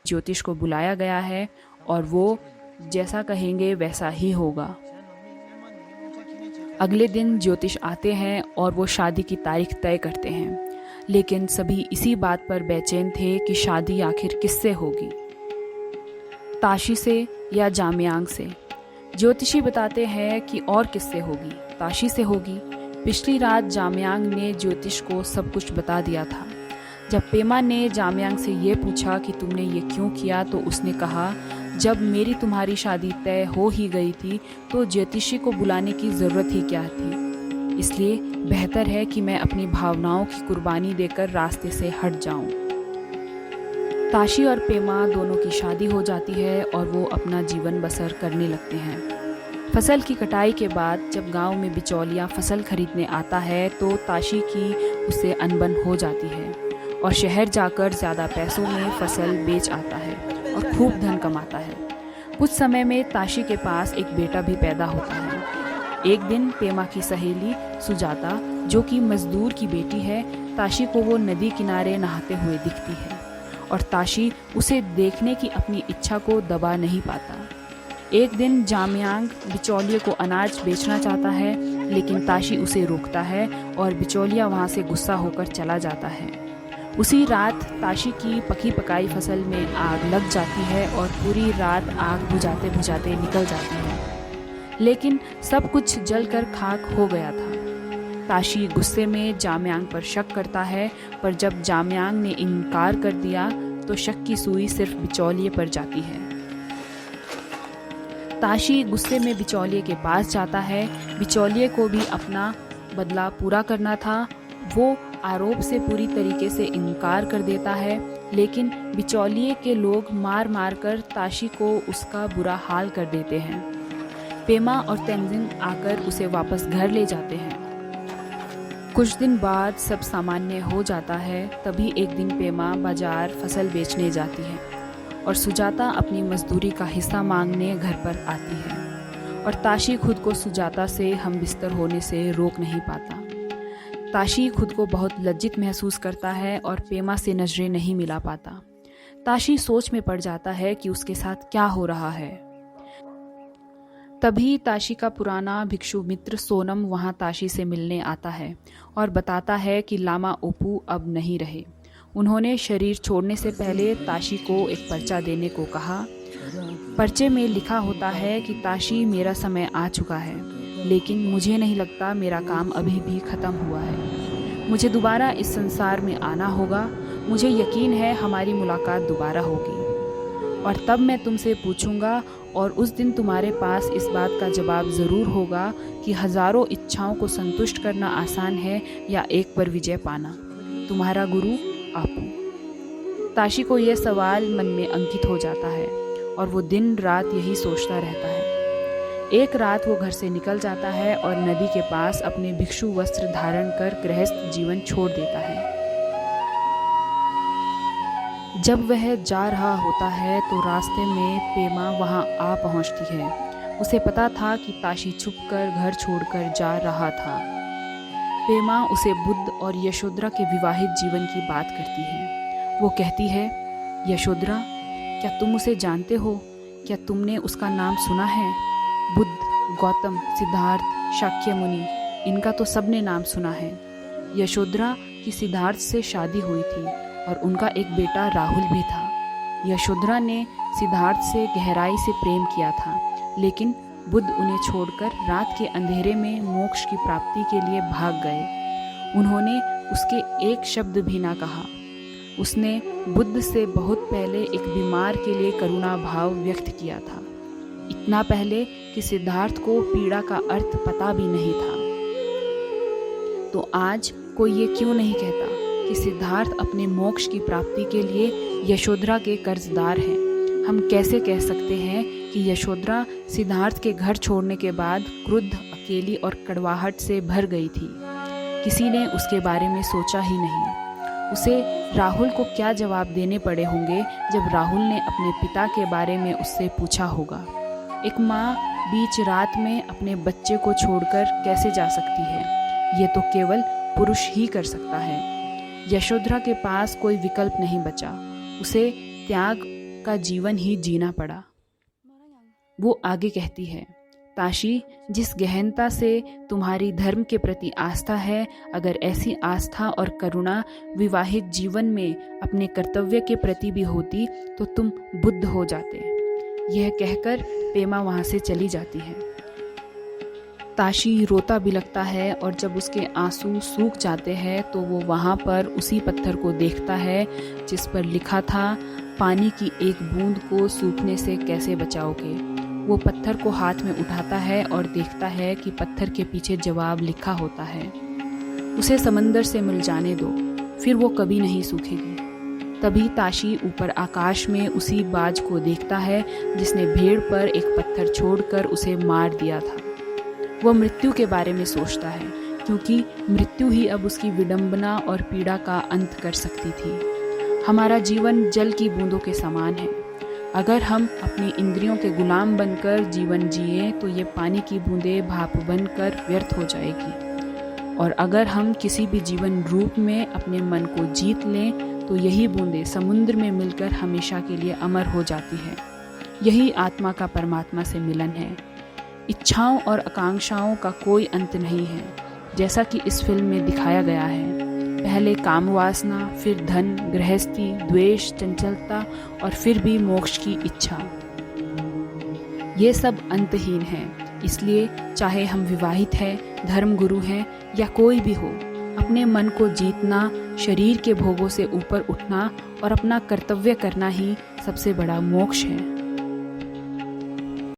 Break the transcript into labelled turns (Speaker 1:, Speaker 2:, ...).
Speaker 1: ज्योतिष को बुलाया गया है और वो जैसा कहेंगे वैसा ही होगा। अगले दिन ज्योतिष आते हैं और वो शादी की तारीख तय करते हैं, लेकिन सभी इसी बात पर बेचैन थे कि शादी आखिर किससे होगी, ताशी से या जामयांग से। ज्योतिषी बताते हैं कि और किससे होगी, ताशी से होगी। पिछली रात जामयांग ने ज्योतिष को सब कुछ बता दिया था। जब पेमा ने जामयांग से ये पूछा कि तुमने ये क्यों किया, तो उसने कहा, जब मेरी तुम्हारी शादी तय हो ही गई थी तो ज्योतिषी को बुलाने की ज़रूरत ही क्या थी, इसलिए बेहतर है कि मैं अपनी भावनाओं की कुर्बानी देकर रास्ते से हट जाऊं। ताशी और पेमा दोनों की शादी हो जाती है और वो अपना जीवन बसर करने लगते हैं। फसल की कटाई के बाद जब गांव में बिचौलिया फसल खरीदने आता है तो ताशी की उससे अनबन हो जाती है और शहर जाकर ज़्यादा पैसों में फसल बेच आता है और खूब धन कमाता है। कुछ समय में ताशी के पास एक बेटा भी पैदा होता है। एक दिन पेमा की सहेली सुजाता, जो कि मजदूर की बेटी है, ताशी को वो नदी किनारे नहाते हुए दिखती है और ताशी उसे देखने की अपनी इच्छा को दबा नहीं पाता। एक दिन जामयांग बिचौलिए को अनाज बेचना चाहता है, लेकिन ताशी उसे रोकता है और बिचौलिया वहाँ से गुस्सा होकर चला जाता है। उसी रात ताशी की पकी पकाई फसल में आग लग जाती है और पूरी रात आग बुझाते बुझाते निकल जाती है, लेकिन सब कुछ जलकर खाक हो गया था। ताशी गुस्से में जामयांग पर शक करता है, पर जब जामयांग ने इनकार कर दिया तो शक की सुई सिर्फ बिचौलिए पर जाती है। ताशी गुस्से में बिचौलिए के पास जाता है। बिचौलिए को भी अपना बदला पूरा करना था। वो आरोप से पूरी तरीके से इनकार कर देता है, लेकिन बिचौलिए के लोग मार मार कर ताशी को उसका बुरा हाल कर देते हैं। पेमा और तेंजिन आकर उसे वापस घर ले जाते हैं। कुछ दिन बाद सब सामान्य हो जाता है। तभी एक दिन पेमा बाजार फसल बेचने जाती है और सुजाता अपनी मजदूरी का हिस्सा मांगने घर पर आती है और ताशी खुद को सुजाता से हमबिस्तर होने से रोक नहीं पाता। ताशी खुद को बहुत लज्जित महसूस करता है और पेमा से नजरें नहीं मिला पाता। ताशी सोच में पड़ जाता है कि उसके साथ क्या हो रहा है। तभी ताशी का पुराना भिक्षु मित्र सोनम वहां ताशी से मिलने आता है और बताता है कि लामा ओपू अब नहीं रहे। उन्होंने शरीर छोड़ने से पहले ताशी को एक पर्चा देने को कहा। पर्चे में लिखा होता है कि ताशी, मेरा समय आ चुका है, लेकिन मुझे नहीं लगता मेरा काम अभी भी ख़त्म हुआ है। मुझे दोबारा इस संसार में आना होगा। मुझे यकीन है हमारी मुलाकात दोबारा होगी और तब मैं तुमसे पूछूंगा और उस दिन तुम्हारे पास इस बात का जवाब ज़रूर होगा कि हज़ारों इच्छाओं को संतुष्ट करना आसान है या एक पर विजय पाना। तुम्हारा गुरु आपू। ताशी को यह सवाल मन में अंकित हो जाता है और वो दिन रात यही सोचता रहता है। एक रात वो घर से निकल जाता है और नदी के पास अपने भिक्षु वस्त्र धारण कर गृहस्थ जीवन छोड़ देता है। जब वह जा रहा होता है तो रास्ते में पेमा वहां आ पहुंचती है। उसे पता था कि ताशी छुपकर घर छोड़कर जा रहा था। पेमा उसे बुद्ध और यशोधरा के विवाहित जीवन की बात करती है। वो कहती है, यशोधरा, क्या तुम उसे जानते हो? क्या तुमने उसका नाम सुना है? बुद्ध, गौतम, सिद्धार्थ, शाक्य मुनि, इनका तो सबने नाम सुना है। यशोधरा की सिद्धार्थ से शादी हुई थी और उनका एक बेटा राहुल भी था। यशोधरा ने सिद्धार्थ से गहराई से प्रेम किया था, लेकिन बुद्ध उन्हें छोड़कर रात के अंधेरे में मोक्ष की प्राप्ति के लिए भाग गए। उन्होंने उसके एक शब्द भी ना कहा। उसने बुद्ध से बहुत पहले एक बीमार के लिए करुणा भाव व्यक्त किया था, इतना पहले कि सिद्धार्थ को पीड़ा का अर्थ पता भी नहीं था। तो आज कोई ये क्यों नहीं कहता कि सिद्धार्थ अपने मोक्ष की प्राप्ति के लिए यशोधरा के कर्जदार हैं? हम कैसे कह सकते हैं कि यशोधरा सिद्धार्थ के घर छोड़ने के बाद क्रुद्ध, अकेली और कड़वाहट से भर गई थी? किसी ने उसके बारे में सोचा ही नहीं। उसे राहुल को क्या जवाब देने पड़े होंगे जब राहुल ने अपने पिता के बारे में उससे पूछा होगा। एक माँ बीच रात में अपने बच्चे को छोड़कर कैसे जा सकती है? ये तो केवल पुरुष ही कर सकता है। यशोधरा के पास कोई विकल्प नहीं बचा। उसे त्याग का जीवन ही जीना पड़ा। वो आगे कहती है, ताशी, जिस गहनता से तुम्हारी धर्म के प्रति आस्था है, अगर ऐसी आस्था और करुणा विवाहित जीवन में अपने कर्तव्य के प्रति भी होती तो तुम बुद्ध हो जाते। यह कहकर पेमा वहाँ से चली जाती है। ताशी रोता बिलखता है और जब उसके आंसू सूख जाते हैं तो वो वहाँ पर उसी पत्थर को देखता है जिस पर लिखा था, पानी की एक बूंद को सूखने से कैसे बचाओगे। वो पत्थर को हाथ में उठाता है और देखता है कि पत्थर के पीछे जवाब लिखा होता है, उसे समंदर से मिल जाने दो, फिर वो कभी नहीं सूखेगी। तभी ताशी ऊपर आकाश में उसी बाज को देखता है जिसने भेड़ पर एक पत्थर छोड़कर उसे मार दिया था। वह मृत्यु के बारे में सोचता है, क्योंकि मृत्यु ही अब उसकी विडंबना और पीड़ा का अंत कर सकती थी। हमारा जीवन जल की बूंदों के समान है। अगर हम अपनी इंद्रियों के गुलाम बनकर जीवन जिए तो ये पानी की बूंदें भाप बनकर व्यर्थ हो जाएगी, और अगर हम किसी भी जीवन रूप में अपने मन को जीत लें तो यही बूंदें समुद्र में मिलकर हमेशा के लिए अमर हो जाती है। यही आत्मा का परमात्मा से मिलन है। इच्छाओं और आकांक्षाओं का कोई अंत नहीं है, जैसा कि इस फिल्म में दिखाया गया है। पहले काम वासना, फिर धन, गृहस्थी, द्वेष, चंचलता और फिर भी मोक्ष की इच्छा। ये सब अंतहीन है। इसलिए चाहे हम विवाहित हैं, धर्मगुरु हैं या कोई भी हो, अपने मन को जीतना, शरीर के भोगों से ऊपर उठना और अपना कर्तव्य करना ही सबसे बड़ा मोक्ष है।